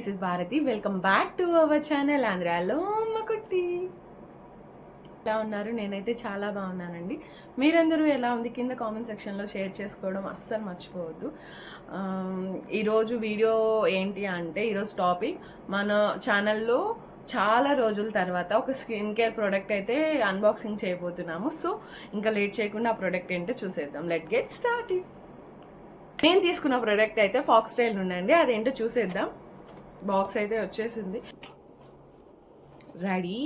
This is Bharati. Welcome back to our channel ఆంధ్రాలో అమ్మకుట్టి. ఎలా ఉన్నారు? నేనైతే చాలా బాగున్నానండి. మీరందరూ ఎలా ఉంది కింద కామెంట్ సెక్షన్లో షేర్ చేసుకోవడం అస్సలు మర్చిపోవద్దు. ఈరోజు వీడియో ఏంటి అంటే, ఈరోజు టాపిక్ మన ఛానల్లో చాలా రోజుల తర్వాత ఒక స్కిన్ కేర్ ప్రోడక్ట్ అయితే అన్బాక్సింగ్ చేయబోతున్నాము. సో ఇంకా లేట్ చేయకుండా ఆ ప్రోడక్ట్ ఏంటో చూసేద్దాం. Let get start. నేను తీసుకున్న ప్రోడక్ట్ అయితే ఫాక్స్ టైల్ నుండి, అదేంటో చూసేద్దాం. బాక్స్ అయితే వచ్చేసింది. రెడీ,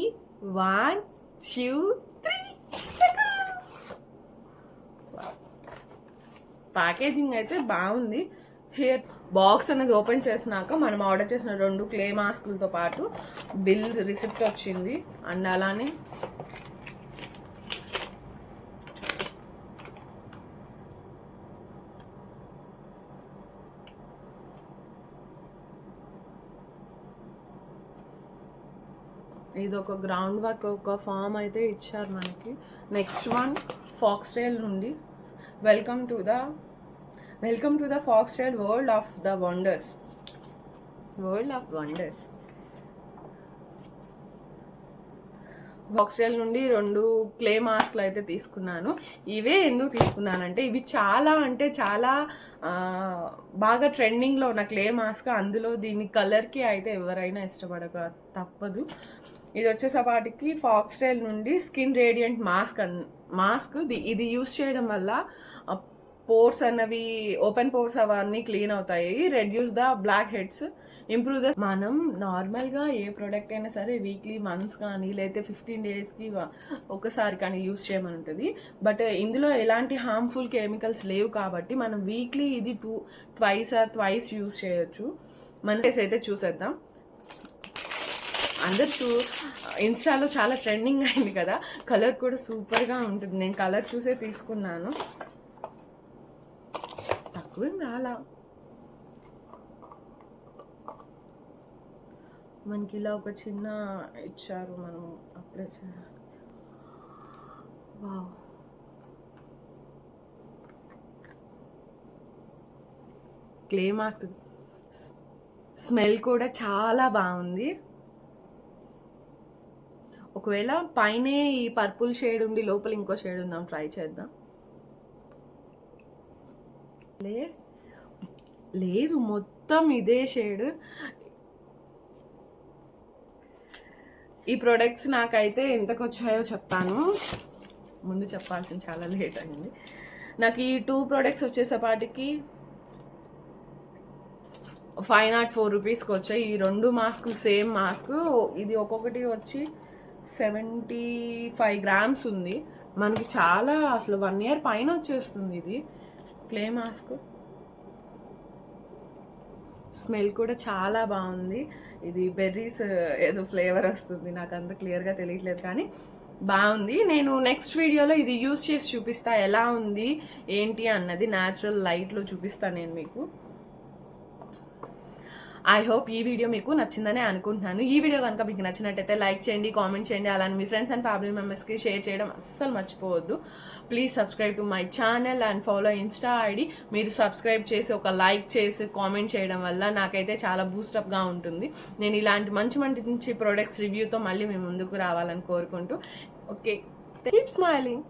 1 2 3. ప్యాకేజింగ్ అయితే బాగుంది. హియర్ బాక్స్ అనేది ఓపెన్ చేసినాక మనం ఆర్డర్ చేసిన 2 క్లే మాస్కులతో పాటు బిల్ రిసిప్ట్ వచ్చింది. అండ్ అలానే ఇది ఒక గ్రౌండ్ వర్క్ ఒక ఫామ్ అయితే ఇచ్చారు మనకి. నెక్స్ట్ వన్ ఫాక్స్ టైల్ నుండి, welcome to the fox tail world of wonders. Pox tail నుండి 2 క్లే మాస్క్లు అయితే తీసుకున్నాను. ఇవే ఎందుకు తీసుకున్నానంటే, ఇవి చాలా అంటే చాలా బాగా ట్రెండింగ్లో ఉన్న క్లే మాస్క్. అందులో దీని కలర్కి అయితే ఎవరైనా ఇష్టపడక తప్పదు. ఇది వచ్చేసపాటికి ఫాక్స్ టైల్ నుండి స్కిన్ రేడియంట్ మాస్క్. ఇది యూస్ చేయడం వల్ల పోర్స్ అన్నవి, ఓపెన్ పోర్స్ అవన్నీ క్లీన్ అవుతాయి. Reduce the blackheads, improve the. మనం నార్మల్గా ఏ ప్రోడక్ట్ అయినా సరే వీక్లీ, మంత్స్ కానీ లేకపోతే 15 డేస్కి ఒకసారి కానీ యూస్ చేయమని ఉంటుంది. బట్ ఇందులో ఎలాంటి హార్మ్ఫుల్ కెమికల్స్ లేవు కాబట్టి మనం వీక్లీ ఇది ట్వైస్ యూస్ చేయొచ్చు. మన ఫేస్ అయితే చూసేద్దాం. అందరూ ఇన్స్టాలో చాలా ట్రెండింగ్ అయింది కదా, కలర్ కూడా సూపర్గా ఉంటుంది. నేను కలర్ చూసే తీసుకున్నాను, తక్కువేం రాలా. మనకి ఇలా ఒక చిన్న ఇచ్చారు, మనం అప్లై చేయాలి. వావ్, క్లే మాస్క్ స్మెల్ కూడా చాలా బాగుంది. ఒకవేళ పైనే ఈ పర్పుల్ షేడ్ ఉండి లోపల ఇంకో షేడ్ ఉందాం, ట్రై చేద్దాం. లేదు, మొత్తం ఇదే షేడ్. ఈ ప్రొడక్ట్స్ నాకైతే ఎంతకు వచ్చాయో చెప్తాను. ముందు చెప్పాల్సింది చాలా లేట్ అయింది. నాకు ఈ 2 ప్రొడక్ట్స్ వచ్చేసపాటికి 504 రూపీస్కి వచ్చాయి. ఈ 2 మాస్కులు సేమ్ మాస్క్. ఇది ఒక్కొక్కటి వచ్చి 75 గ్రామ్స్ ఉంది. మనకి చాలా అసలు 1 ఇయర్ పైన వచ్చేస్తుంది. ఇది క్లే మాస్క్. స్మెల్ కూడా చాలా బాగుంది. ఇది బెర్రీస్ ఏదో ఫ్లేవర్ వస్తుంది, నాకు అంత క్లియర్గా తెలియట్లేదు కానీ బాగుంది. నేను నెక్స్ట్ వీడియోలో ఇది యూస్ చేసి చూపిస్తా, ఎలా ఉంది ఏంటి అన్నది. న్యాచురల్ లైట్లో చూపిస్తాను నేను మీకు. ఐ హోప్ ఈ వీడియో మీకు నచ్చిందని అనుకుంటున్నాను. ఈ వీడియో కనుక మీకు నచ్చినట్టయితే లైక్ చేయండి, కామెంట్ చేయండి. అలానే మీ ఫ్రెండ్స్ అండ్ ఫ్యామిలీ మెంబర్స్కి షేర్ చేయడం అస్సలు మర్చిపోవద్దు. Please subscribe to my channel and follow Insta ID. మీరు సబ్స్క్రైబ్ చేసి ఒక లైక్ చేసి కామెంట్ చేయడం వల్ల నాకైతే చాలా బూస్టప్గా ఉంటుంది. నేను ఇలాంటి మంచి ప్రొడక్ట్స్ రివ్యూతో మళ్ళీ మీ ముందుకు రావాలని కోరుకుంటూ, ఓకే, కీప్ స్మైలింగ్.